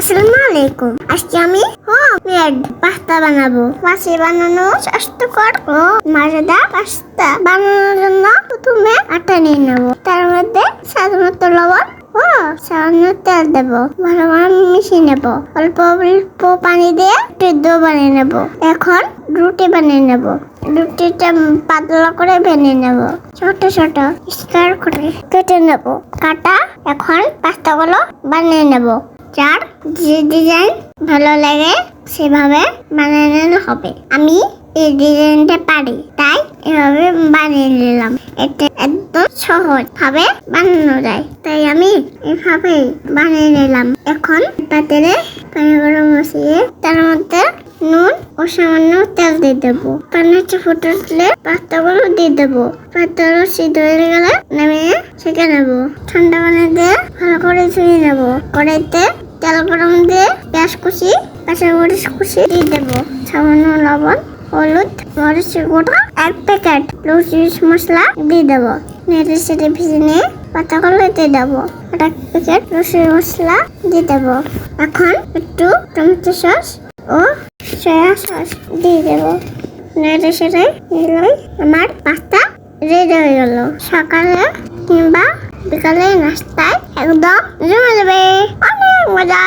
আসসালামু আলাইকুম। আজকে আমি হোমমেড পাস্তা বানাবো। পাশে বানানো স্বাস্থ্যকর ও মজাদার পাস্তা বানানোর জন্য প্রথমে আটা নিয়ে নেব। তার মধ্যে স্বাদ মতো লবণ ও সামান্য তেল দেবো। ভালো করে মিশিয়ে নেব। অল্প অল্প পানি দিয়ে ডো বানিয়ে নেব। এখন রুটি বানিয়ে নেব। রুটিটা পাতলা করে ভেঙে নেব। ছোট ছোট স্কোয়ার করে কেটে নেব। কাটা এখন পাস্তাগুলো বানিয়ে নেব। যার যে ডিজাইন ভালো লাগে সেভাবে বানানো হবে। আমি এই ডিজাইনটা পারি তাই এভাবে বানিয়ে নিলাম। এটা একদম সহজ ভাবে বানানো যায় তাই আমি এভাবে বানিয়ে নিলাম। এখন পাতিলে পানি গরম বসিয়ে তার মধ্যে নুন ও সামান্য তেল দিয়ে দেবো। পানিটা ফুটে উঠলে পাস্তাগুলো দিয়ে দেবো। পাস্তাগুলো সিদ্ধ হয়ে গেলে নামিয়ে ছেঁকে নেবো। ঠান্ডা পানি দিয়ে ভালো করে ধুয়ে নেবো। কড়াইতে তেল গরম দিয়ে পেঁয়াজ কুচি কাঁচামরিচ কুচি দিয়ে দেবো। সামান্য লবণ হলুদ মরিচের গুঁড়ো 1 প্যাকেট লুচিস মশলা দিয়ে দেবো। নেড়ে চেড়ে ভেজে নিয়ে পাতাগুলো দিয়ে দেবো। 1 প্যাকেট লুচির মশলা দিয়ে দেবো। এখন একটু টমেটো সস ও সয়া সস দিয়ে দেবো। নেড়ে চেড়ে নিলেই আমার পাস্তা রেডি হয়ে গেল। সকালে কিংবা বিকালে নাস্তায় একদম জমে যাবে। অনেক মজা।